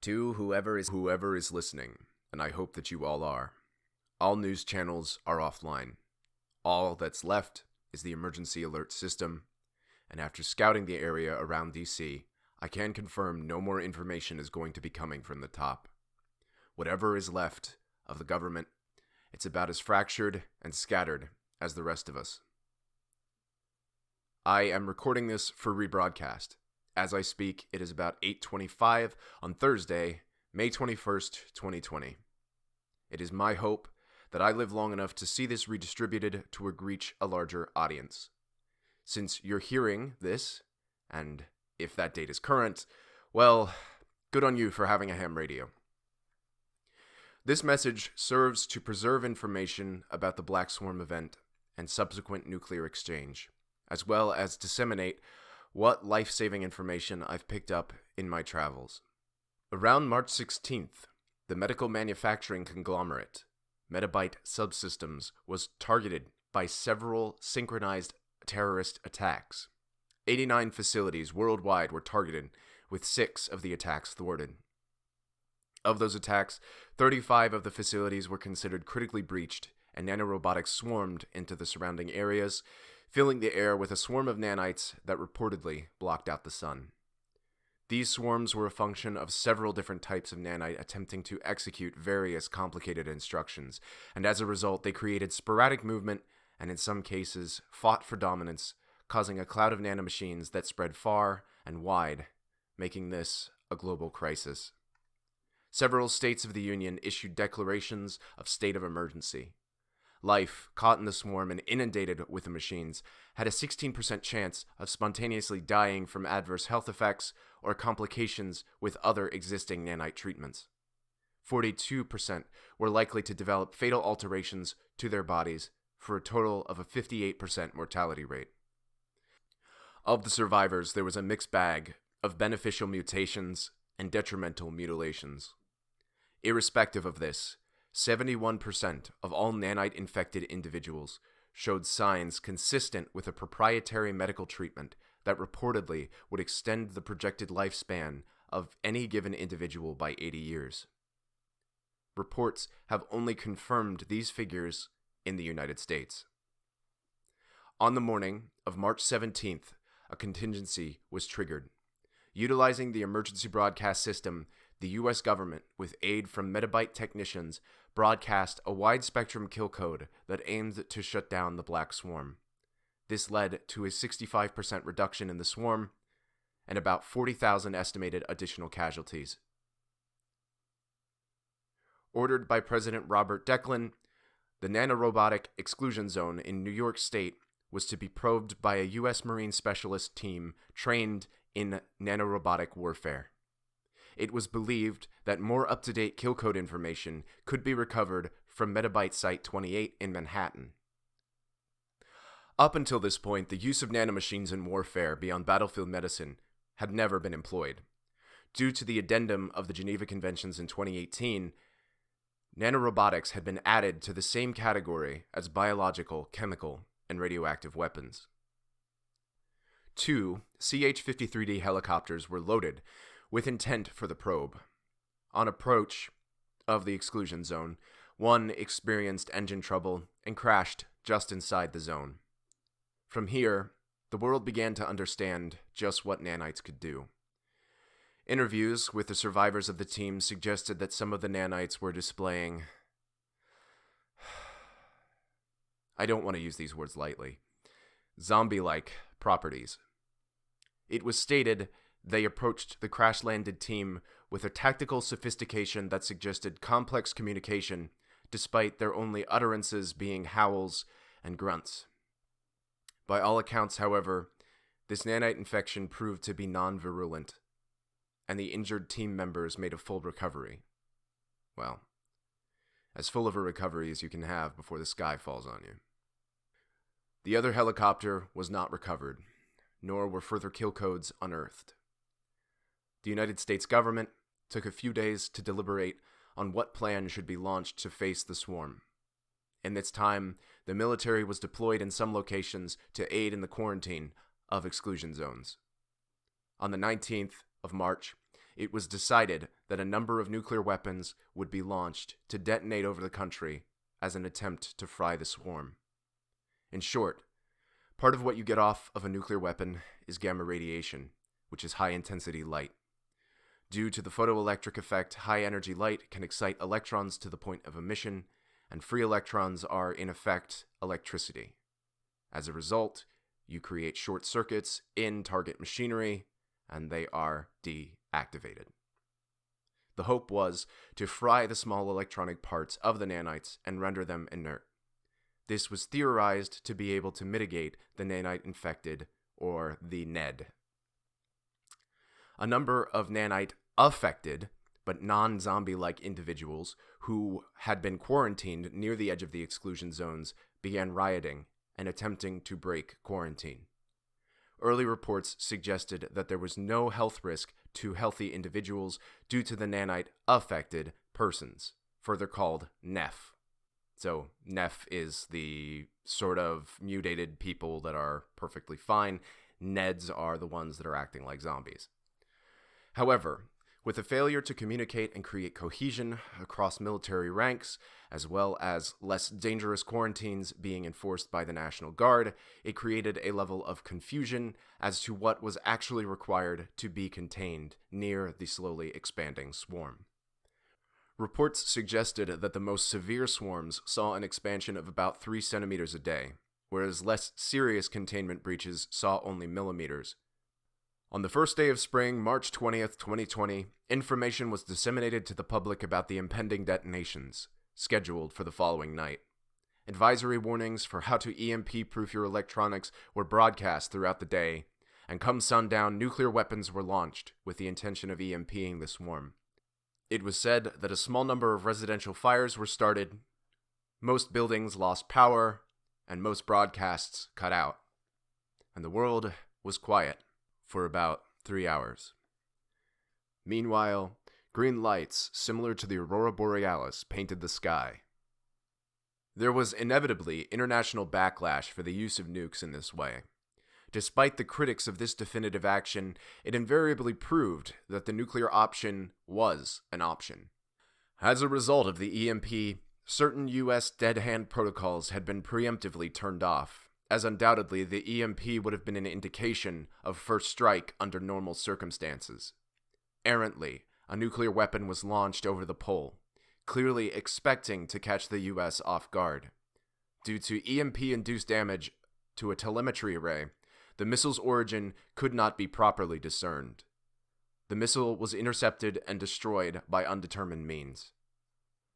To whoever is listening, and I hope that you all are, all news channels are offline. All that's left is the emergency alert system, and after scouting the area around DC, I can confirm no more information is going to be coming from the top. Whatever is left of the government, it's about as fractured and scattered as the rest of us. I am recording this for rebroadcast. As I speak, it is about 8:25 on Thursday, May 21st, 2020. It is my hope that I live long enough to see this redistributed to reach a larger audience. Since you're hearing this, and if that date is current, well, good on you for having a ham radio. This message serves to preserve information about the Black Swarm event and subsequent nuclear exchange, as well as disseminate what life-saving information I've picked up in my travels. Around March 16th, the medical manufacturing conglomerate, Metabyte Subsystems, was targeted by several synchronized terrorist attacks. 89 facilities worldwide were targeted, with 6 of the attacks thwarted. Of those attacks, 35 of the facilities were considered critically breached, and nanorobotics swarmed into the surrounding areas, filling the air with a swarm of nanites that reportedly blocked out the sun. These swarms were a function of several different types of nanite attempting to execute various complicated instructions, and as a result they created sporadic movement and in some cases fought for dominance, causing a cloud of nanomachines that spread far and wide, making this a global crisis. Several states of the Union issued declarations of state of emergency. Life, caught in the swarm and inundated with the machines, had a 16% chance of spontaneously dying from adverse health effects or complications with other existing nanite treatments. 42% were likely to develop fatal alterations to their bodies, for a total of a 58% mortality rate. Of the survivors, there was a mixed bag of beneficial mutations and detrimental mutilations. Irrespective of this, 71% of all nanite-infected individuals showed signs consistent with a proprietary medical treatment that reportedly would extend the projected lifespan of any given individual by 80 years. Reports have only confirmed these figures in the United States. On the morning of March 17th, a contingency was triggered. Utilizing the emergency broadcast system, the U.S. government, with aid from Metabyte technicians, broadcast a wide-spectrum kill code that aimed to shut down the Black Swarm. This led to a 65% reduction in the swarm and about 40,000 estimated additional casualties. Ordered by President Robert Declan, the nanorobotic exclusion zone in New York State was to be probed by a U.S. Marine specialist team trained in nanorobotic warfare. It was believed that more up-to-date kill code information could be recovered from Metabyte Site 28 in Manhattan. Up until this point, the use of nanomachines in warfare beyond battlefield medicine had never been employed. Due to the addendum of the Geneva Conventions in 2018, nanorobotics had been added to the same category as biological, chemical, and radioactive weapons. 2 CH-53D helicopters were loaded with intent for the probe. On approach of the exclusion zone, one experienced engine trouble and crashed just inside the zone. From here, the world began to understand just what nanites could do. Interviews with the survivors of the team suggested that some of the nanites were displaying, I don't want to use these words lightly, zombie-like properties. It was stated they approached the crash-landed team with a tactical sophistication that suggested complex communication, despite their only utterances being howls and grunts. By all accounts, however, this nanite infection proved to be non-virulent, and the injured team members made a full recovery. Well, as full of a recovery as you can have before the sky falls on you. The other helicopter was not recovered, nor were further kill codes unearthed. The United States government took a few days to deliberate on what plan should be launched to face the swarm. In this time, the military was deployed in some locations to aid in the quarantine of exclusion zones. On the 19th of March, it was decided that a number of nuclear weapons would be launched to detonate over the country as an attempt to fry the swarm. In short, part of what you get off of a nuclear weapon is gamma radiation, which is high-intensity light. Due to the photoelectric effect, high-energy light can excite electrons to the point of emission, and free electrons are, in effect, electricity. As a result, you create short circuits in target machinery, and they are deactivated. The hope was to fry the small electronic parts of the nanites and render them inert. This was theorized to be able to mitigate the nanite-infected, or the NED. A number of nanite-affected, but non-zombie-like individuals who had been quarantined near the edge of the exclusion zones began rioting and attempting to break quarantine. Early reports suggested that there was no health risk to healthy individuals due to the nanite-affected persons, further called NEF. So NEF is the sort of mutated people that are perfectly fine. NEDs are the ones that are acting like zombies. However, with the failure to communicate and create cohesion across military ranks, as well as less dangerous quarantines being enforced by the National Guard, it created a level of confusion as to what was actually required to be contained near the slowly expanding swarm. Reports suggested that the most severe swarms saw an expansion of about 3 centimeters a day, whereas less serious containment breaches saw only millimeters. On the first day of spring, March 20th, 2020, information was disseminated to the public about the impending detonations, scheduled for the following night. Advisory warnings for how to EMP-proof your electronics were broadcast throughout the day, and come sundown, nuclear weapons were launched with the intention of EMPing the swarm. It was said that a small number of residential fires were started, most buildings lost power, and most broadcasts cut out. And the world was quiet for about 3 hours. Meanwhile, green lights, similar to the aurora borealis, painted the sky. There was inevitably international backlash for the use of nukes in this way. Despite the critics of this definitive action, it invariably proved that the nuclear option was an option. As a result of the EMP, certain U.S. dead-hand protocols had been preemptively turned off, as undoubtedly the EMP would have been an indication of first strike under normal circumstances. Errantly, a nuclear weapon was launched over the pole, clearly expecting to catch the U.S. off guard. Due to EMP-induced damage to a telemetry array, the missile's origin could not be properly discerned. The missile was intercepted and destroyed by undetermined means.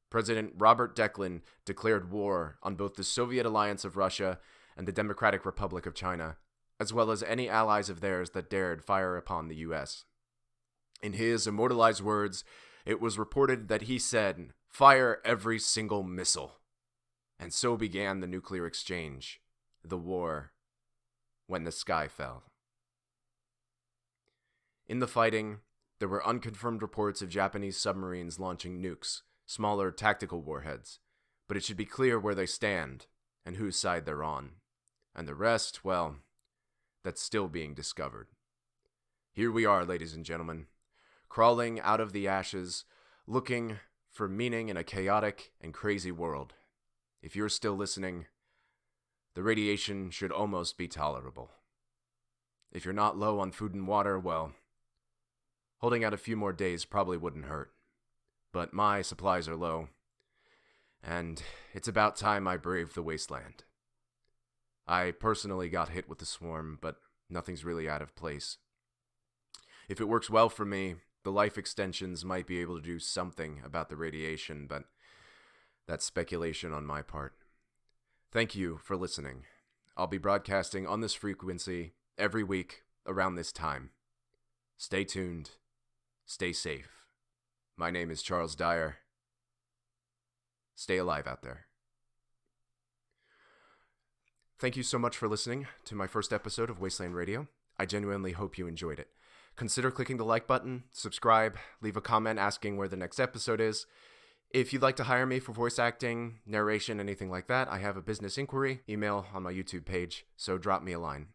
President Robert Declan declared war on both the Soviet alliance of Russia and the Democratic Republic of China, as well as any allies of theirs that dared fire upon the U.S. In his immortalized words, it was reported that he said, "Fire every single missile." And so began the nuclear exchange, the war, when the sky fell. In the fighting, there were unconfirmed reports of Japanese submarines launching nukes, smaller tactical warheads, but it should be clear where they stand and whose side they're on. And the rest, well, that's still being discovered. Here we are, ladies and gentlemen, crawling out of the ashes, looking for meaning in a chaotic and crazy world. If you're still listening, the radiation should almost be tolerable. If you're not low on food and water, well, holding out a few more days probably wouldn't hurt. But my supplies are low, and it's about time I braved the wasteland. I personally got hit with the swarm, but nothing's really out of place. If it works well for me, the life extensions might be able to do something about the radiation, but that's speculation on my part. Thank you for listening. I'll be broadcasting on this frequency every week around this time. Stay tuned. Stay safe. My name is Charles Dyer. Stay alive out there. Thank you so much for listening to my first episode of Wasteland Radio. I genuinely hope you enjoyed it. Consider clicking the like button, subscribe, leave a comment asking where the next episode is. If you'd like to hire me for voice acting, narration, anything like that, I have a business inquiry email on my YouTube page, so drop me a line.